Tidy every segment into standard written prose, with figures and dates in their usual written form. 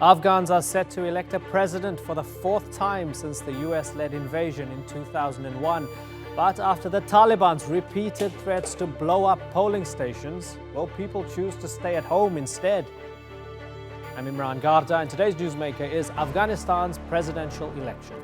Afghans are set to elect a president for the fourth time since the US-led invasion in 2001. But after the Taliban's repeated threats to blow up polling stations, will people choose to stay at home instead? I'm Imran Garda, and today's newsmaker is Afghanistan's presidential election.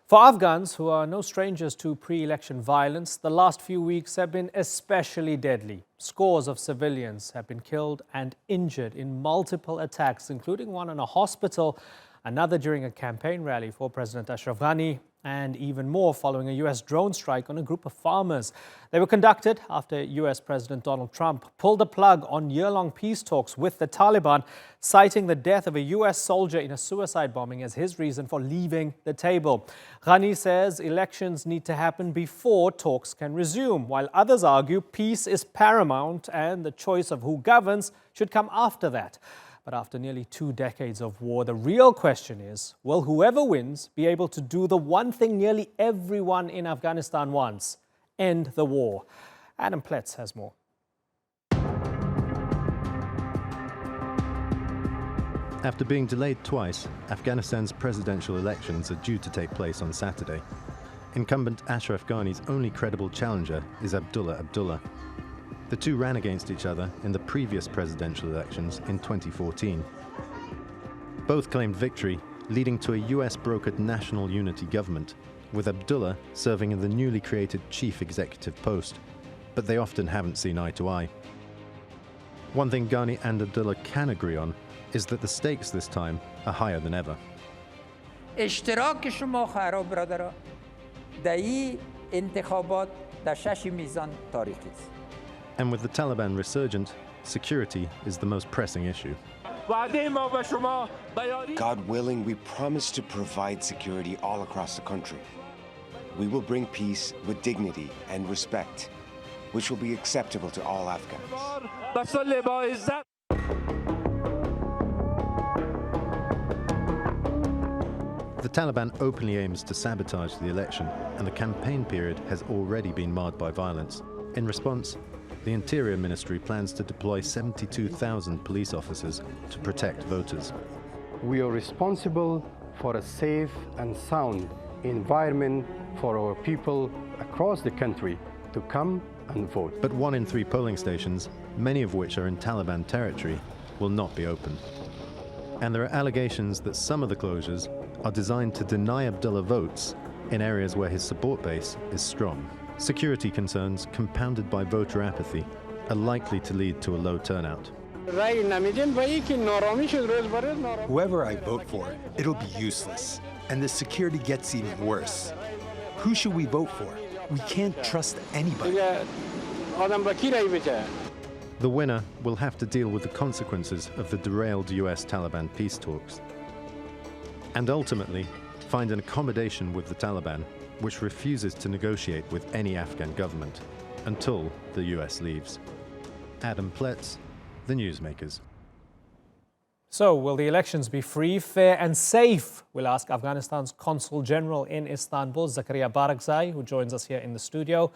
For Afghans, who are no strangers to pre-election violence, the last few weeks have been especially deadly. Scores of civilians have been killed and injured in multiple attacks, including one on a hospital, another during a campaign rally for President Ashraf Ghani, and even more following a US drone strike on a group of farmers. They were conducted after US President Donald Trump pulled the plug on year-long peace talks with the Taliban, citing the death of a US soldier in a suicide bombing as his reason for leaving the table. Ghani says elections need to happen before talks can resume, while others argue peace is paramount and the choice of who governs should come after that. But after nearly 2 decades of war, the real question is, will whoever wins be able to do the one thing nearly everyone in Afghanistan wants? End the war. Adam Pletz has more. After being delayed twice, Afghanistan's presidential elections are due to take place on Saturday. Incumbent Ashraf Ghani's only credible challenger is Abdullah Abdullah. The two ran against each other in the previous presidential elections in 2014. Both claimed victory, leading to a US-brokered national unity government, with Abdullah serving in the newly created chief executive post. But they often haven't seen eye to eye. One thing Ghani and Abdullah can agree on is that the stakes this time are higher than ever. اشتراک شما خراب برادرها در این انتخابات در 6 میزان تاریخی است. And with the Taliban resurgent, security is the most pressing issue. God willing, we promise to provide security all across the country. We will bring peace with dignity and respect, which will be acceptable to all Afghans. The Taliban openly aims to sabotage the election, and the campaign period has already been marred by violence. In response, the Interior Ministry plans to deploy 72,000 police officers to protect voters. We are responsible for a safe and sound environment for our people across the country to come and vote. But 1 in 3 polling stations, many of which are in Taliban territory, will not be open. And there are allegations that some of the closures are designed to deny Abdullah votes in areas where his support base is strong. Security concerns, compounded by voter apathy, are likely to lead to a low turnout. Whoever I vote for, it'll be useless, and the security gets even worse. Who should we vote for? We can't trust anybody. The winner will have to deal with the consequences of the derailed US-Taliban peace talks, and ultimately find an accommodation with the Taliban, which refuses to negotiate with any Afghan government until the US leaves. Adam Pletz, The Newsmakers. So, will the elections be free, fair and safe? We'll ask Afghanistan's Consul General in Istanbul, Zekria Barakzai, who joins us here in the studio.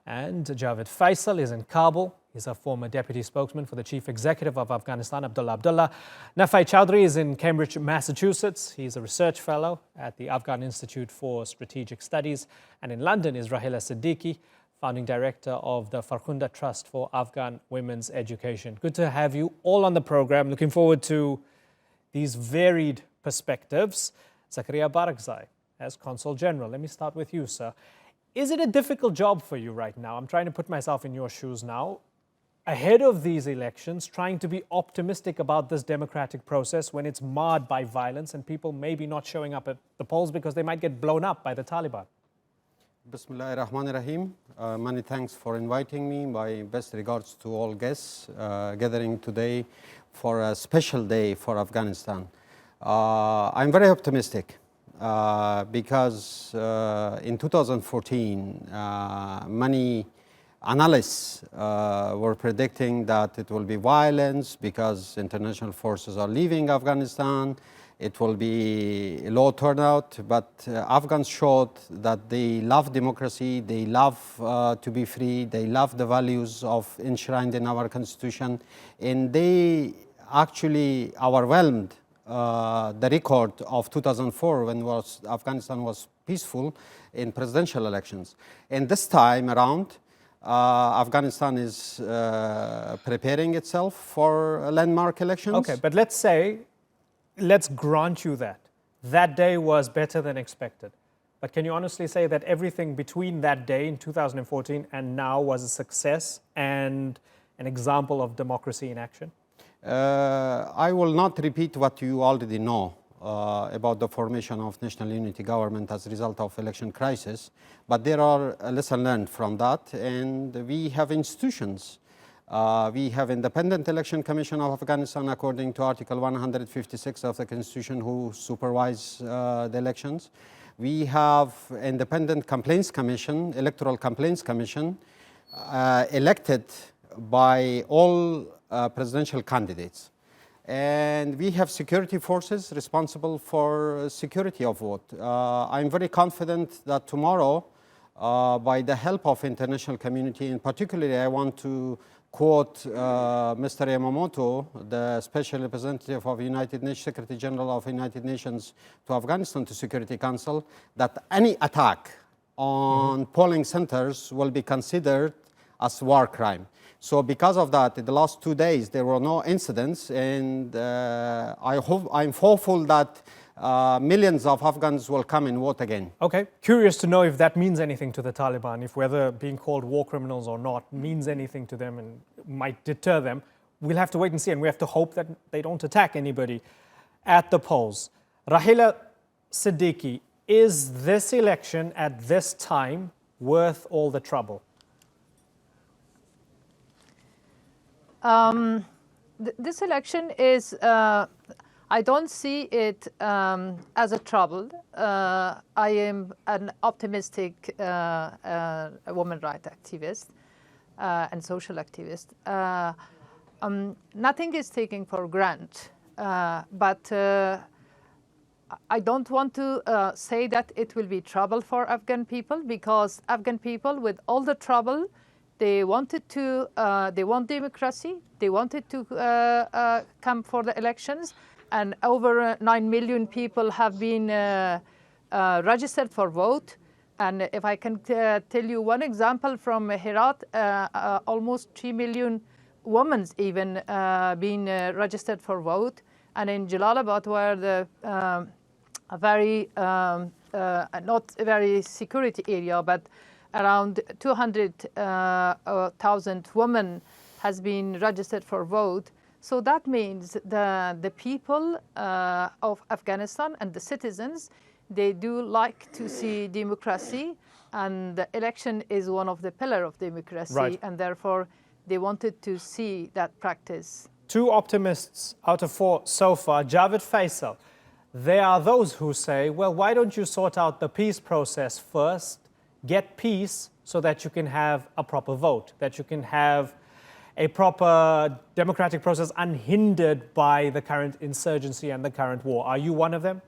And Javid Faisal is in Kabul. He's a former deputy spokesman for the chief executive of Afghanistan, Abdullah Abdullah. Nafay Choudhury is in Cambridge, Massachusetts. He's a research fellow at the Afghan Institute for Strategic Studies. And in London is Rahila Siddiqui, founding director of the Farkhunda Trust for Afghan Women's Education. Good to have you all on the program. Looking forward to these varied perspectives. Zekria Barakzai, as Consul General. Let me start with you, sir. Is it a difficult job for you right now? I'm trying to put myself in your shoes now. Ahead of these elections, trying to be optimistic about this democratic process when it's marred by violence and people maybe not showing up at the polls because they might get blown up by the Taliban. Bismillahir Rahmanir Rahim. Many thanks for inviting me. My best regards to all guests gathering today for a special day for Afghanistan. I'm very optimistic because in 2014, many analysts were predicting that it will be violence because international forces are leaving Afghanistan. It will be low turnout, but Afghans showed that they love democracy, they love to be free, they love the values enshrined in our constitution, and they actually overwhelmed the record of 2004 when Afghanistan was peaceful in presidential elections. And this time around, Afghanistan is preparing itself for landmark elections. Okay, but let's grant you that. That day was better than expected. But can you honestly say that everything between that day in 2014 and now was a success and an example of democracy in action? I will not repeat what you already know about the formation of national unity government as a result of election crisis, but there are lessons learned from that, and we have institutions. We have Independent Election Commission of Afghanistan according to Article 156 of the Constitution who supervise the elections. We have Independent Complaints Commission, Electoral Complaints Commission, elected by all presidential candidates. And we have security forces responsible for security of vote. I'm very confident that tomorrow, by the help of international community, and particularly I want to quote Mr. Yamamoto, the Special Representative of United Nations, Secretary General of United Nations to Afghanistan to Security Council, that any attack on polling centers will be considered as war crime. So because of that, in the last 2 days, there were no incidents, and I'm hopeful that millions of Afghans will come and vote again. Okay, curious to know if that means anything to the Taliban, if whether being called war criminals or not means anything to them and might deter them. We'll have to wait and see, and we have to hope that they don't attack anybody at the polls. Rahila Siddiqui, is this election at this time worth all the trouble? This election is, I don't see it as a trouble. I am an optimistic women rights activist and social activist. Nothing is taken for granted, but I don't want to say that it will be trouble for Afghan people, because Afghan people, with all the trouble, they wanted to, they want democracy. They wanted to come for the elections, and over 9 million people have been registered for vote. And if I can tell you one example from Herat, almost 3 million women even been registered for vote. And in Jalalabad, where the a very not a very security area, but around 200,000 women has been registered for vote. So that means the people of Afghanistan and the citizens, they do like to see democracy, and the election is one of the pillars of democracy, right. And therefore they wanted to see that practice. 2 optimists out of 4 so far. Javid Faisal, there are those who say, well, why don't you sort out the peace process first? Get peace so that you can have a proper vote, that you can have a proper democratic process unhindered by the current insurgency and the current war. Are you one of them?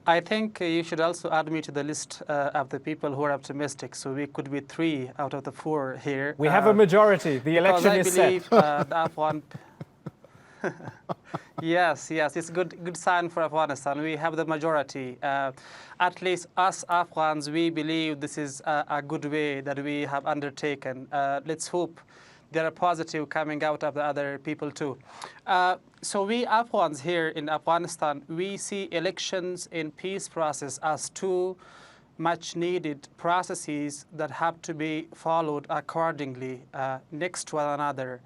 I think you should also add me to the list of the people who are optimistic. So we could be 3 out of the 4 here. We have a majority. The election is set. I believe the Afghan... Yes, it's a good sign for Afghanistan. We have the majority. At least us Afghans, we believe this is a good way that we have undertaken. Let's hope there are positive coming out of the other people too. So we Afghans here in Afghanistan, we see elections in peace process as 2 much needed processes that have to be followed accordingly next to one another.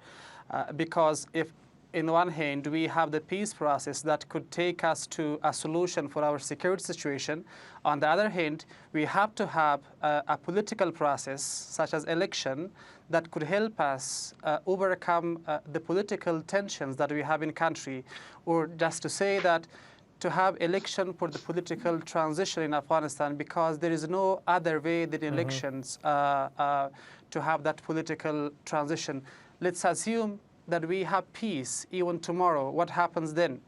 Because if in one hand, we have the peace process that could take us to a solution for our security situation. On the other hand, we have to have a political process, such as election, that could help us overcome the political tensions that we have in country. Or just to say that to have election for the political transition in Afghanistan, because there is no other way than elections to have that political transition. Let's assume that we have peace even tomorrow. What happens then?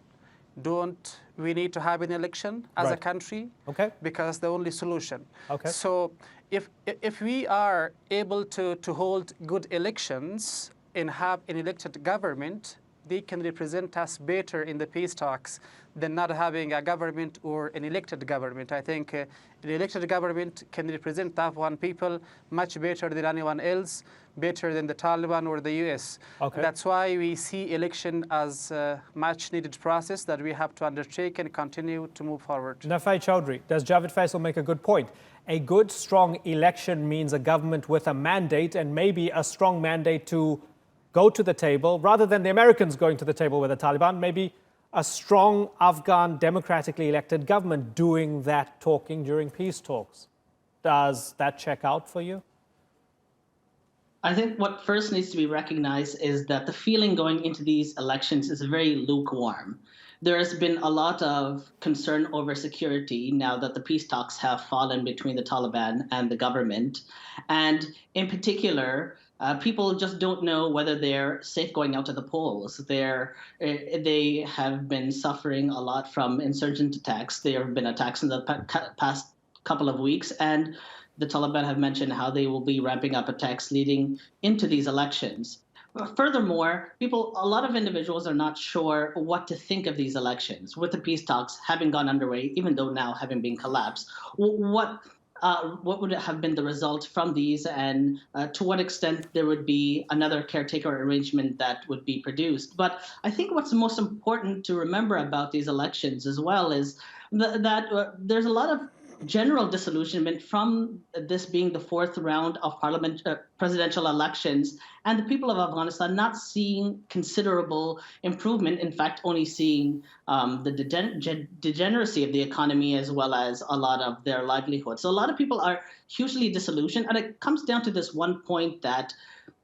Don't we need to have an election as a country? Okay. Because the only solution. Okay. So if we are able to hold good elections and have an elected government, they can represent us better in the peace talks than not having a government or an elected government. I think an elected government can represent the Afghan people much better than anyone else, better than the Taliban or the US. Okay. That's why we see election as a much needed process that we have to undertake and continue to move forward. Nafay Choudhury, does Javid Faisal make a good point? A good, strong election means a government with a mandate, and maybe a strong mandate to go to the table, rather than the Americans going to the table with the Taliban, maybe a strong Afghan democratically elected government doing that talking during peace talks. Does that check out for you? I think what first needs to be recognized is that the feeling going into these elections is very lukewarm. There has been a lot of concern over security now that the peace talks have fallen between the Taliban and the government. And in particular, people just don't know whether they're safe going out to the polls. They have been suffering a lot from insurgent attacks. There have been attacks in the past couple of weeks, and the Taliban have mentioned how they will be ramping up attacks leading into these elections. Furthermore, a lot of individuals are not sure what to think of these elections, with the peace talks having gone underway, even though now having been collapsed. What would have been the result from these, and to what extent there would be another caretaker arrangement that would be produced? But I think what's most important to remember about these elections as well is that there's a lot of general disillusionment from this being the fourth round of presidential elections, and the people of Afghanistan not seeing considerable improvement, in fact, only seeing the degeneracy of the economy as well as a lot of their livelihood. So a lot of people are hugely disillusioned, and it comes down to this one point that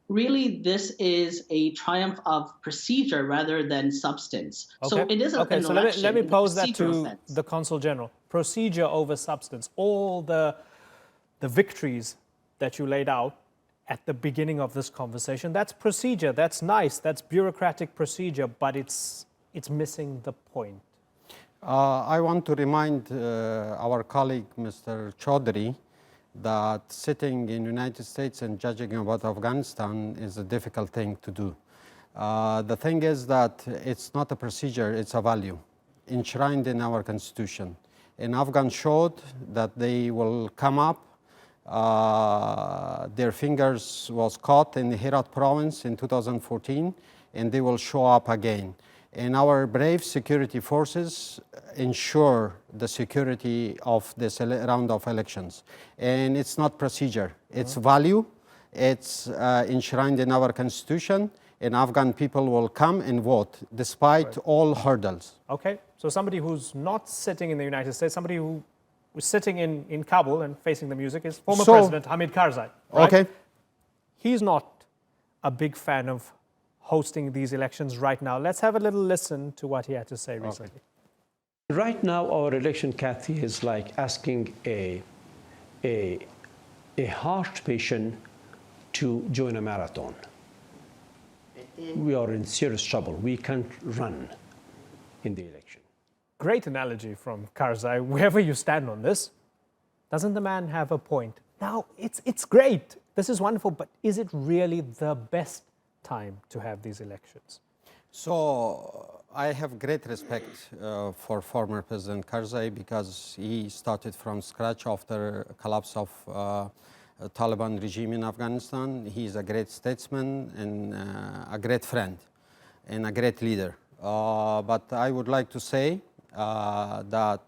really this is a triumph of procedure rather than substance. Okay. So it is an election. Let me pose that to sense. the Consul General. Procedure over substance. All the victories that you laid out at the beginning of this conversation, that's procedure, that's nice, that's bureaucratic procedure, but it's missing the point. I want to remind our colleague, Mr. Choudhury, that sitting in the United States and judging about Afghanistan is a difficult thing to do. The thing is that it's not a procedure, it's a value enshrined in our constitution. And Afghans showed that they will come up. Their fingers was caught in the Herat province in 2014, and they will show up again. And our brave security forces ensure the security of this round of elections. And it's not procedure, it's value. It's enshrined in our constitution, and Afghan people will come and vote despite all hurdles. Okay, so somebody who's not sitting in the United States, somebody who was sitting in Kabul and facing the music is former President Hamid Karzai. Right? Okay. He's not a big fan of hosting these elections right now. Let's have a little listen to what he had to say recently. Right now, our election, Kathy, is like asking a heart patient to join a marathon. We are in serious trouble. We can't run in the election. Great analogy from Karzai. Wherever you stand on this, doesn't the man have a point? Now, it's great. This is wonderful, but is it really the best time to have these elections? So I have great respect for former President Karzai because he started from scratch after collapse of Taliban regime in Afghanistan. He's a great statesman and a great friend and a great leader. But I would like to say that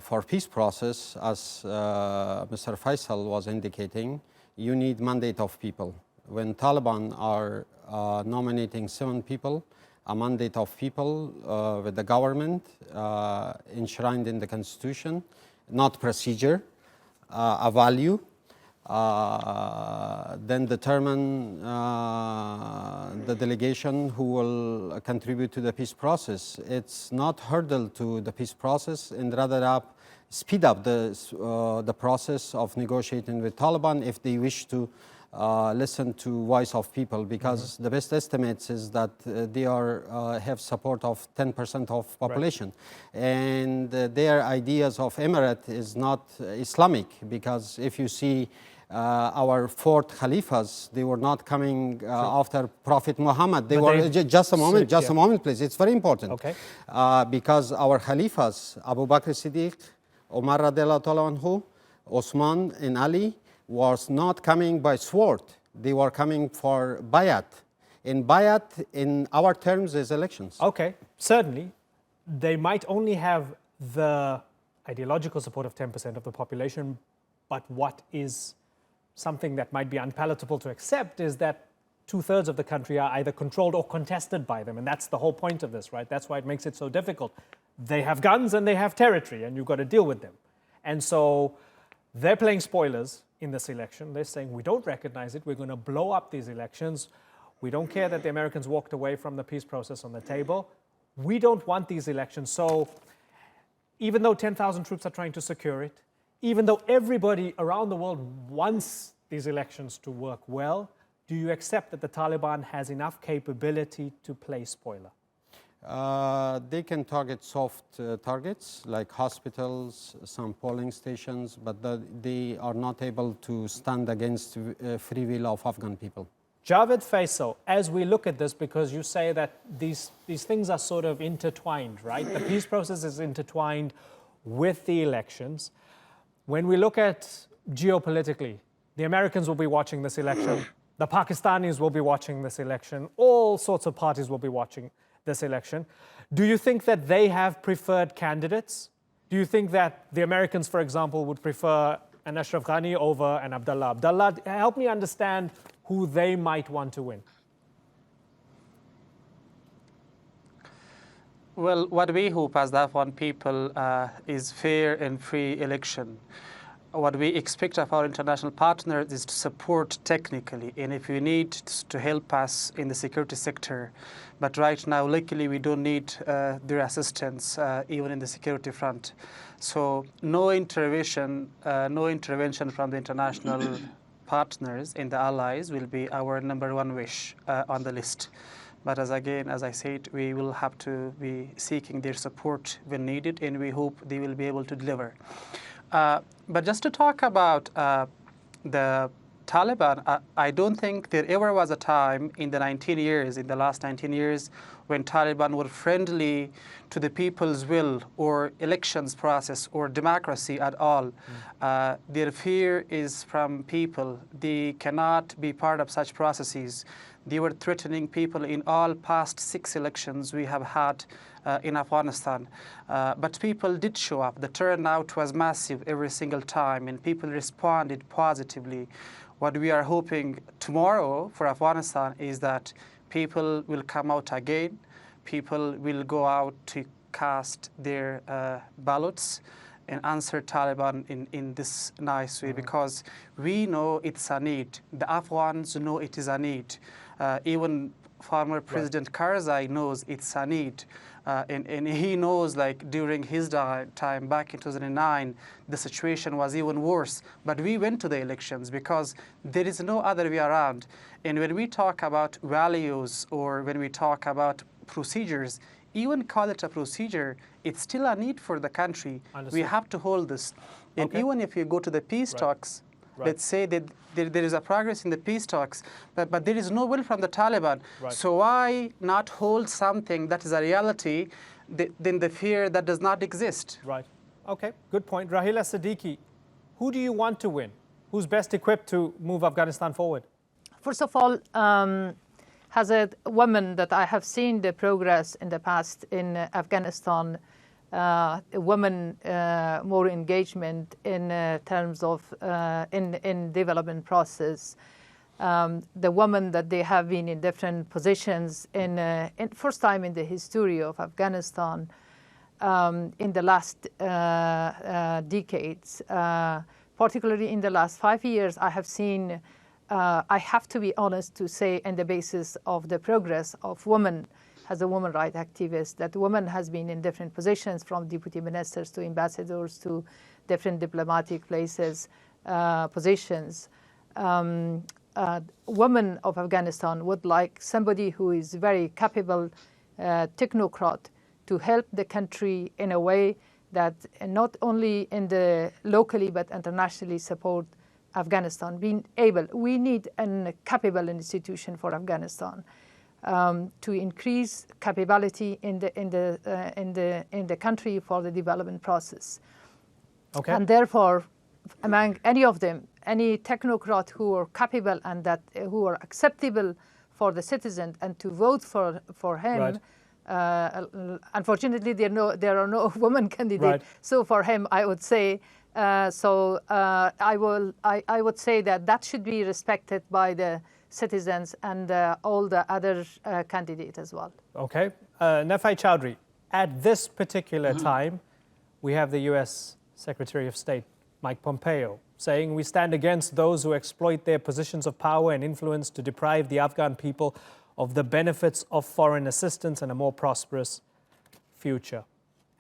for peace process, as Mr. Faisal was indicating, you need mandate of people. When Taliban are nominating 7 people, a mandate of people with the government enshrined in the constitution, not procedure, a value. then determine the delegation who will contribute to the peace process. It's not hurdle to the peace process, and rather speed up the process of negotiating with Taliban if they wish to listen to voice of people, because the best estimates is that they have support of 10% of population, and their ideas of emirate is not Islamic, because if you see our fourth Khalifas, they were not coming after Prophet Muhammad. They were just a moment, please. It's very important. Okay. Because our Khalifas, Abu Bakr Siddiq, Umar radiallahu ta'ala anhu, Osman and Ali, was not coming by sword. They were coming for bayat. And bayat, in our terms, is elections. Okay, certainly. They might only have the ideological support of 10% of the population, but what is something that might be unpalatable to accept is that 2/3 of the country are either controlled or contested by them. And that's the whole point of this, right? That's why it makes it so difficult. They have guns and they have territory, and you've got to deal with them. And so they're playing spoilers in this election. They're saying, we don't recognize it. We're going to blow up these elections. We don't care that the Americans walked away from the peace process on the table. We don't want these elections. So even though 10,000 troops are trying to secure it, even though everybody around the world wants these elections to work well, do you accept that the Taliban has enough capability to play spoiler? They can target soft targets like hospitals, some polling stations, but they are not able to stand against free will of Afghan people. Javid Faisal, as we look at this, because you say that these things are sort of intertwined, right? The peace process is intertwined with the elections. When we look at geopolitically, the Americans will be watching this election, the Pakistanis will be watching this election, all sorts of parties will be watching this election. Do you think that they have preferred candidates? Do you think that the Americans, for example, would prefer an Ashraf Ghani over an Abdullah Abdullah? Help me understand who they might want to win. Well, what we hope as the Afghan people is fair and free election. What we expect of our international partners is to support technically, and if we need to help us in the security sector. But right now, luckily, we don't need their assistance even in the security front. So no intervention from the international partners and the allies will be our #1 wish on the list. But as I said, we will have to be seeking their support when needed, and we hope they will be able to deliver. But just to talk about the Taliban, I don't think there ever was a time in the last 19 years, when Taliban were friendly to the people's will or elections process or democracy at all. Their fear is from people. They cannot be part of such processes. They were threatening people in all past 6 elections we have had in Afghanistan. But people did show up. The turnout was massive every single time, and people responded positively. What we are hoping tomorrow for Afghanistan is that people will come out again. People will go out to cast their ballots and answer Taliban in this nice way, because we know it's a need. The Afghans know it is a need. Even former President Karzai knows it's a need. And he knows, like, during his time back in 2009, the situation was even worse. But we went to the elections because there is no other way around. And when we talk about values or when we talk about procedures, even call it a procedure, it's still a need for the country. Understood. We have to hold this. And even if you go to the peace talks, let's say that there is a progress in the peace talks, but there is no will from the Taliban. So why not hold something that is a reality than the fear that does not exist? Right. Okay, good point. Rahila Siddiqui, who do you want to win? Who's best equipped to move Afghanistan forward? First of all, as a woman that I have seen the progress in the past in Afghanistan, women more engagement in terms of in development process. The women that they have been in different positions in first time in the history of Afghanistan in the last decades, particularly in the last 5 years, I have seen I have to be honest to say, on the basis of the progress of women as a women rights activist, that women has been in different positions, from deputy ministers to ambassadors to different diplomatic places, positions. Women of Afghanistan would like somebody who is very capable technocrat to help the country in a way that not only in the locally but internationally support Afghanistan. Being able, we need a capable institution for Afghanistan to increase capability in the country for the development process. Okay. And therefore, among any of them, any technocrat who are capable and that who are acceptable for the citizen and to vote for him. Right. Unfortunately, there are no women candidates. Right. So for him, I would say, I would say that should be respected by the citizens and all the other candidates as well. Okay. Nafay Choudhury, at this particular time, we have the U.S. Secretary of State, Mike Pompeo, saying we stand against those who exploit their positions of power and influence to deprive the Afghan people of the benefits of foreign assistance and a more prosperous future.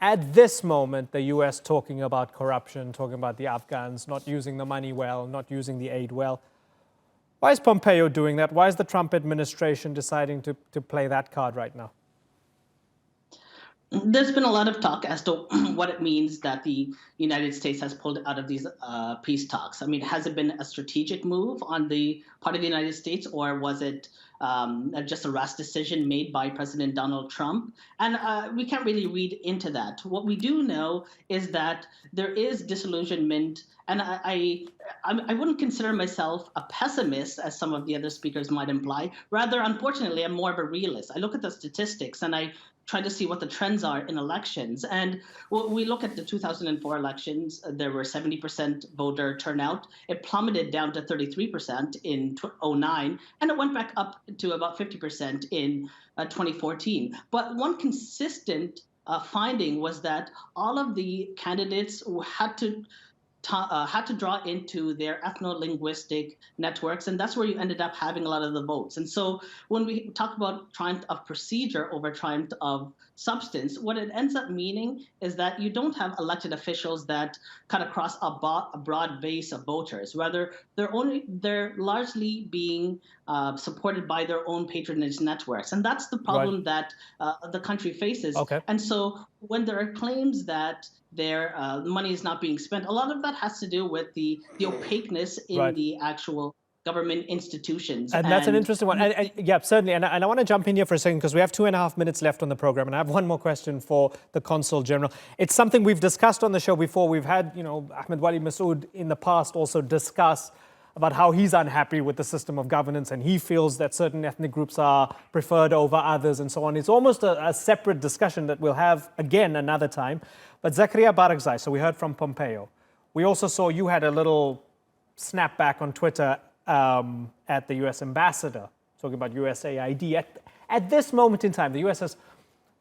At this moment, the U.S. talking about corruption, talking about the Afghans not using the money well, not using the aid well. Why is Pompeo doing that? Why is the Trump administration deciding to play that card right now? There's been a lot of talk as to what it means that the United States has pulled out of these peace talks. I mean, has it been a strategic move on the part of the United States, or was it just a rash decision made by President Donald Trump? And we can't really read into that. What we do know is that there is disillusionment, and I wouldn't consider myself a pessimist, as some of the other speakers might imply. Rather, unfortunately, I'm more of a realist. I look at the statistics and I try to see what the trends are in elections. And we look at the 2004 elections, there were 70% voter turnout. It plummeted down to 33% in 2009, and it went back up to about 50% in 2014. But one consistent finding was that all of the candidates had to draw into their ethno-linguistic networks, and that's where you ended up having a lot of the votes. And so when we talk about triumph of procedure over triumph of substance, what it ends up meaning is that you don't have elected officials that cut across a broad base of voters. Rather, they're largely being supported by their own patronage networks, and that's the problem that the country faces. Okay. And so when there are claims that their money is not being spent, a lot of that has to do with the opaqueness in the actual government institutions. And that's an interesting one. Yeah, certainly. And I want to jump in here for a second because we have 2.5 minutes left on the program. And I have one more question for the Consul General. It's something we've discussed on the show before. We've had, Ahmed Wali Masood in the past also discuss about how he's unhappy with the system of governance and he feels that certain ethnic groups are preferred over others and so on. It's almost a separate discussion that we'll have again another time. But Zekria Barakzai, so we heard from Pompeo. We also saw you had a little snapback on Twitter at the US ambassador, talking about USAID. At this moment in time, the US has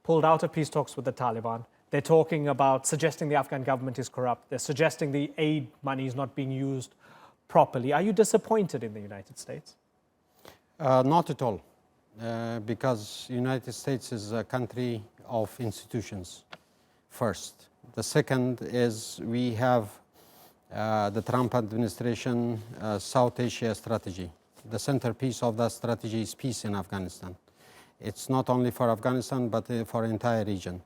pulled out of peace talks with the Taliban. They're talking about suggesting the Afghan government is corrupt. They're suggesting the aid money is not being used properly. Are you disappointed in the United States? Not at all, because United States is a country of institutions, first. The second is we have the Trump administration South Asia strategy. The centerpiece of that strategy is peace in Afghanistan. It's not only for Afghanistan, but for the entire region.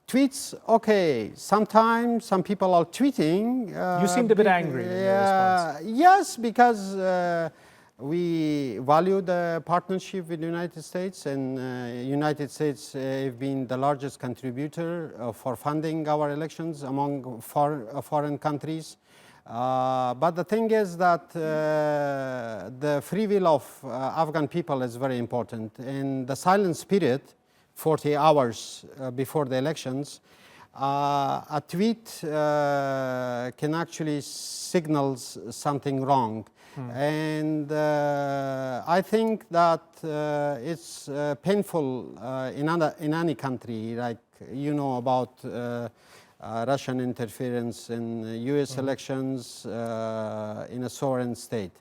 Tweets, okay, sometimes some people are tweeting. You seemed a bit angry in your response. Yes, because we value the partnership with the United States, and United States have been the largest contributor for funding our elections among foreign countries. But the thing is that the free will of Afghan people is very important. In the silence period, 40 hours before the elections, a tweet can actually signal something wrong. And I think that it's painful in any country, like about Russian interference in US elections in a sovereign state.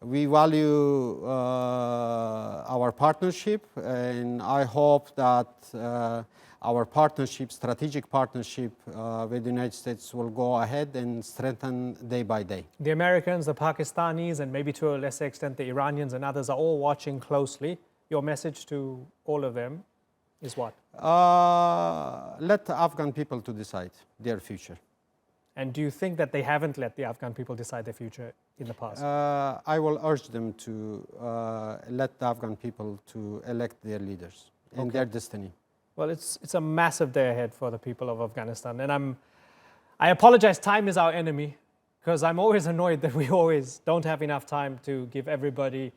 We value our partnership, and I hope that our partnership, strategic partnership with the United States will go ahead and strengthen day by day. The Americans, the Pakistanis, and maybe to a lesser extent the Iranians and others are all watching closely. Your message to all of them is what? Let the Afghan people to decide their future. And do you think that they haven't let the Afghan people decide their future in the past? I will urge them to let the Afghan people to elect their leaders and their destiny. Well, it's a massive day ahead for the people of Afghanistan. And I apologize, time is our enemy, because I'm always annoyed that we always don't have enough time to give everybody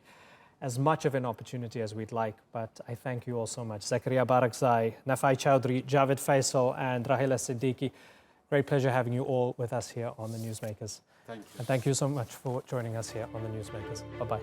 as much of an opportunity as we'd like. But I thank you all so much. Zekria Barakzai, Nafay Choudhury, Javid Faisal, and Rahila Siddiqui. Great pleasure having you all with us here on The Newsmakers. Thank you. And thank you so much for joining us here on The Newsmakers. Bye-bye.